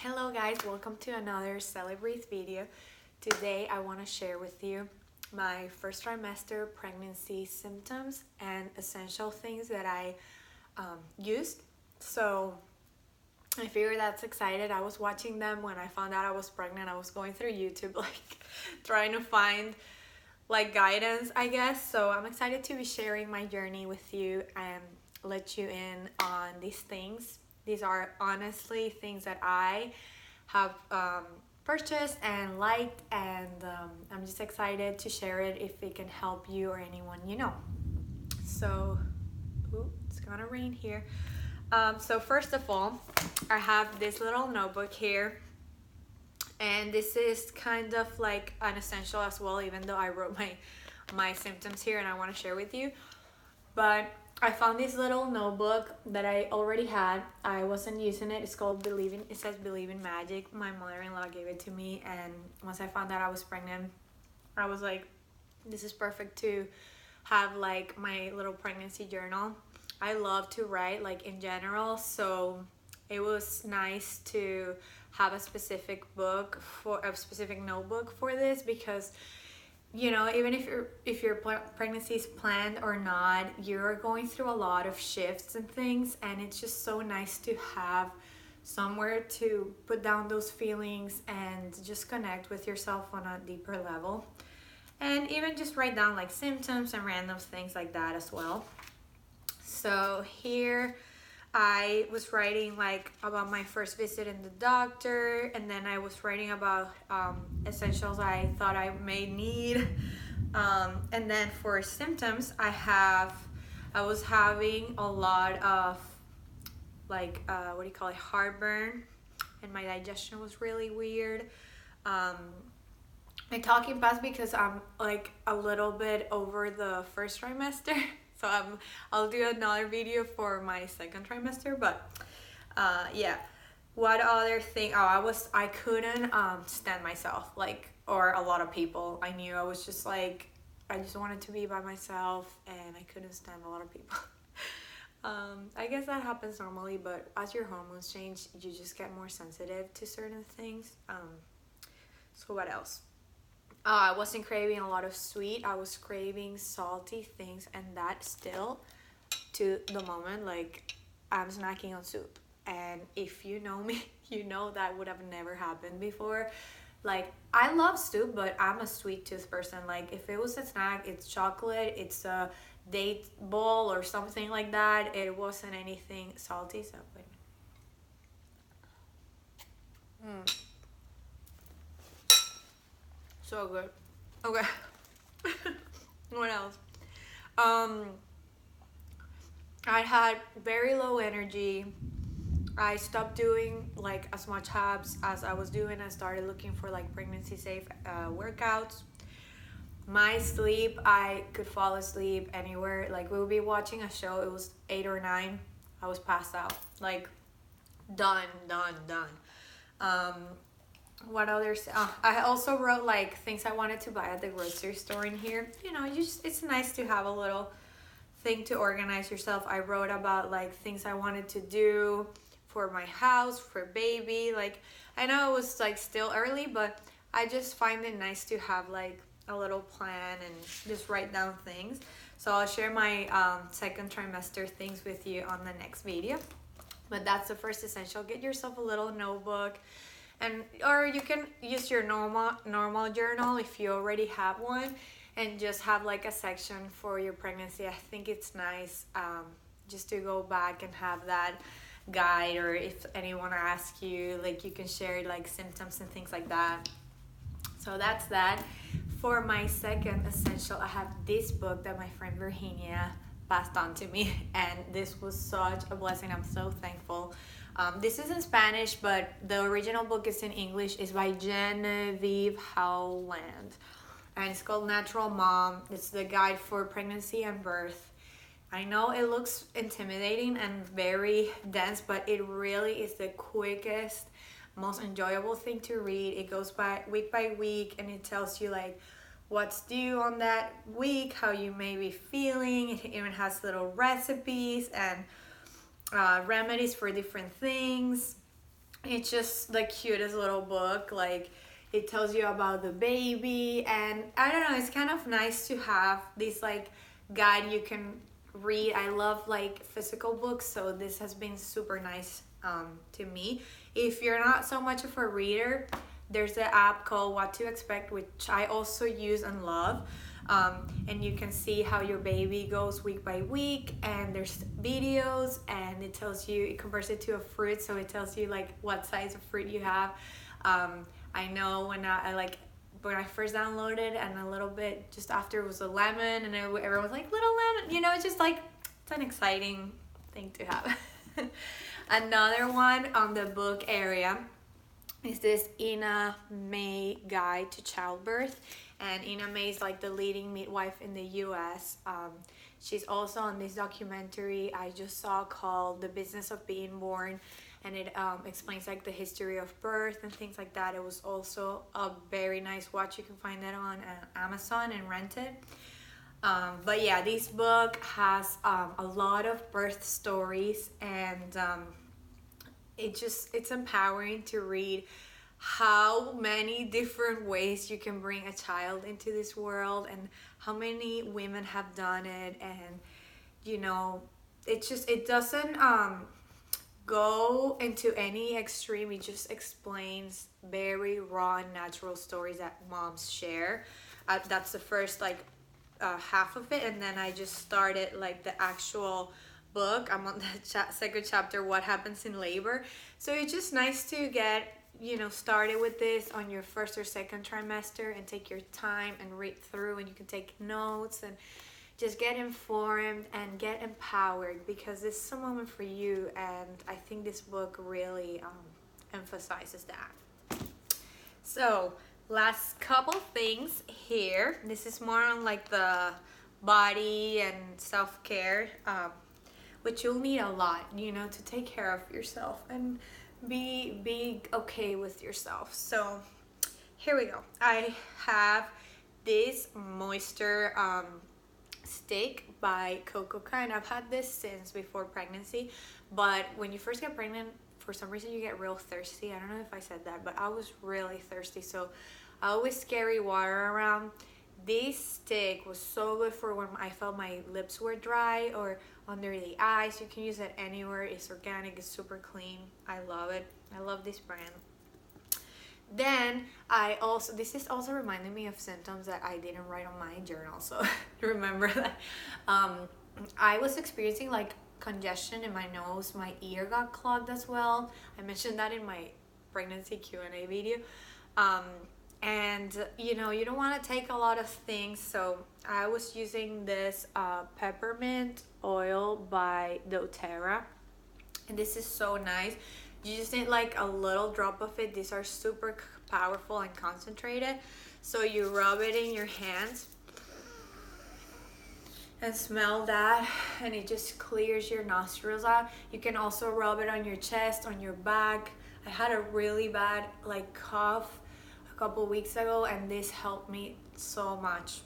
Hello guys, welcome to another Celebreathe video. Today I want to share with you my first trimester pregnancy symptoms and essential things that I used. So I figured that's excited. I was watching them when I found out I was pregnant. I was going through YouTube trying to find guidance, I guess. So I'm excited to be sharing my journey with you and let you in on these things. These are honestly things that I have purchased and liked, and I'm just excited to share it if it can help you or anyone you know. So, it's gonna rain here. So first of all, I have this little notebook here, and this is kind of like an essential as well, even though I wrote my symptoms here and I want to share with you. But I found this little notebook that I already had. I wasn't using it. It's called it says Believe in Magic. My mother-in-law gave it to me, and once I found out I was pregnant, I was like, this is perfect to have like my little pregnancy journal. I love to write in general, so it was nice to have a specific notebook for this, because even if your pregnancy is planned or not, you're going through a lot of shifts and things, and it's just so nice to have somewhere to put down those feelings and just connect with yourself on a deeper level, and even just write down symptoms and random things like that as well. So here I was writing about my first visit in the doctor, and then I was writing about essentials I thought I may need, and then for symptoms I was having a lot of heartburn, and my digestion was really weird. I'm talking fast because I'm a little bit over the first trimester. So I'll do another video for my second trimester, but yeah. What other thing? I couldn't stand myself, or a lot of people I knew. I was just I just wanted to be by myself, and I couldn't stand a lot of people. I guess that happens normally, but as your hormones change, you just get more sensitive to certain things. So what else? I wasn't craving a lot of sweet. I was craving salty things, and that still to the moment, I'm snacking on soup. And if you know me, you know that would have never happened before. I love soup, but I'm a sweet tooth person. If it was a snack, it's chocolate, it's a date bowl or something like that. It wasn't anything salty. So wait a minute. So good. Okay. What else? I had very low energy. I stopped doing as much abs as I was doing. I started looking for pregnancy safe workouts. My sleep, I could fall asleep anywhere. We would be watching a show, it was 8 or 9, I was passed out. Done. What others? I also wrote things I wanted to buy at the grocery store in here. It's nice to have a little thing to organize yourself. I wrote about things I wanted to do for my house, for baby. I know it was still early, but I just find it nice to have a little plan and just write down things. So I'll share my second trimester things with you on the next video. But that's the first essential. Get yourself a little notebook. Or you can use your normal journal if you already have one, and just have a section for your pregnancy. I think it's nice just to go back and have that guide, or if anyone asks you, you can share symptoms and things like that. So that's that. For my second essential, I have this book that my friend Virginia passed on to me, and this was such a blessing. I'm so thankful. This is in Spanish, but the original book is in English. It's by Genevieve Howland, and it's called Natural Mom. It's the guide for pregnancy and birth. I know it looks intimidating and very dense, but it really is the quickest, most enjoyable thing to read. It goes by week, and it tells you what's due on that week, how you may be feeling. It even has little recipes and remedies for different things. It's just the cutest little book. Like, it tells you about the baby, and I don't know, it's kind of nice to have this like guide you can read. I love like physical books, so this has been super nice to me. If you're not so much of a reader, there's an app called What to Expect, which I also use and love. And you can see how your baby goes week by week, and there's videos, and it tells you, it compares it to a fruit, so it tells you like what size of fruit you have. I know when I like when I first downloaded, and a little bit just after it was a lemon, and everyone was like, little lemon, you know, it's just like, it's an exciting thing to have. Another one on the book area is this Ina May Guide to Childbirth. And Ina May is like the leading midwife in the US. She's also on this documentary I just saw called The Business of Being Born, and it explains like the history of birth and things like that. It was also a very nice watch. You can find that on Amazon and rent it. But yeah, this book has a lot of birth stories, and it's empowering to read how many different ways you can bring a child into this world, and how many women have done it. And you know, it doesn't go into any extreme. It just explains very raw and natural stories that moms share. That's the first like half of it, and then I just started like the actual book. I'm on the second chapter, what happens in labor. So it's just nice to get, you know, started with this on your first or second trimester, and take your time and read through, and you can take notes and just get informed and get empowered, because this is a moment for you. And I think this book really emphasizes that. So last couple things here. This is more on like the body and self-care, which you'll need a lot, you know, to take care of yourself and be okay with yourself. So here we go. I have this moisture stick by Cococa, and I've had this since before pregnancy. But when you first get pregnant, for some reason you get real thirsty. I don't know if I said that, but I was really thirsty, so I always carry water around. This stick was so good for when I felt my lips were dry or under the eyes. You can use it anywhere. It's organic, it's super clean. I love it. I love this brand. Then this is also reminding me of symptoms that I didn't write on my journal, so remember that. I was experiencing like congestion in my nose. My ear got clogged as well. I mentioned that in my pregnancy Q&A video. And you know, you don't want to take a lot of things, so I was using this peppermint oil by doTERRA, and this is so nice. You just need like a little drop of it. These are super powerful and concentrated, so you rub it in your hands and smell that, and it just clears your nostrils out. You can also rub it on your chest, on your back. I had a really bad like cough a couple weeks ago, and this helped me so much.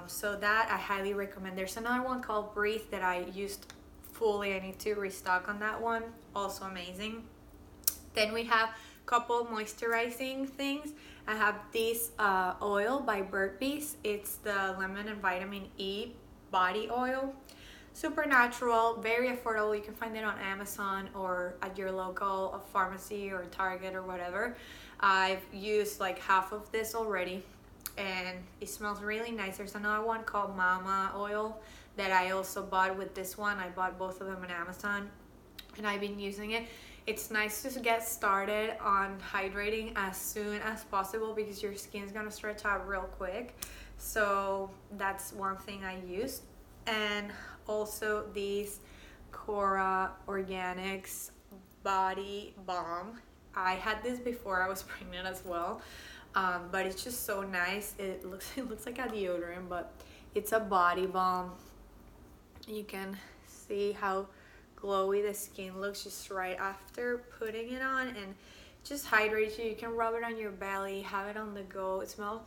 So that I highly recommend. There's another one called Breathe that I used fully. I need to restock on that one. Also amazing. Then we have a couple moisturizing things. I have this oil by Bird Bees. It's the lemon and vitamin E body oil. Super natural, very affordable. You can find it on Amazon or at your local pharmacy or Target or whatever. I've used like half of this already, and it smells really nice. There's another one called Mama oil that I also bought with this one. I bought both of them on Amazon, and I've been using it. It's nice to get started on hydrating as soon as possible, because your skin's gonna stretch out real quick. So that's one thing I used. And also these Cora Organics body balm. I had this before I was pregnant as well, but it's just so nice. It looks like a deodorant, but it's a body balm. You can see how glowy the skin looks just right after putting it on, and just hydrates you. You can rub it on your belly, have it on the go. It smells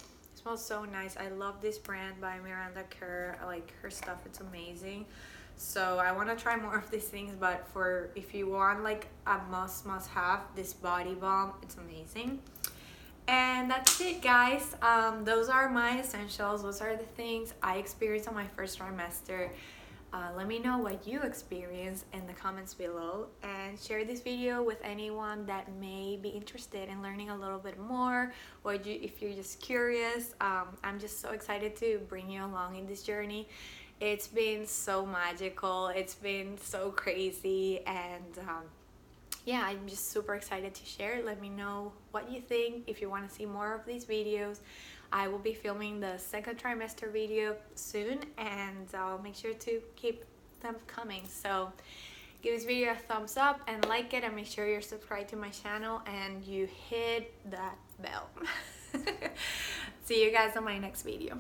so nice. I love this brand by Miranda Kerr. I like her stuff, it's amazing. So I want to try more of these things, but for if you want like a must have, this body balm, it's amazing. And that's it, guys. Those are my essentials. Those are the things I experienced on my first trimester. Let me know what you experienced in the comments below, and share this video with anyone that may be interested in learning a little bit more, or if you're just curious. I'm just so excited to bring you along in this journey. It's been so magical, it's been so crazy, and yeah, I'm just super excited to share. Let me know what you think. If you want to see more of these videos, I will be filming the second trimester video soon, and I'll make sure to keep them coming. So give this video a thumbs up and like it, and make sure you're subscribed to my channel and you hit that bell. See you guys on my next video.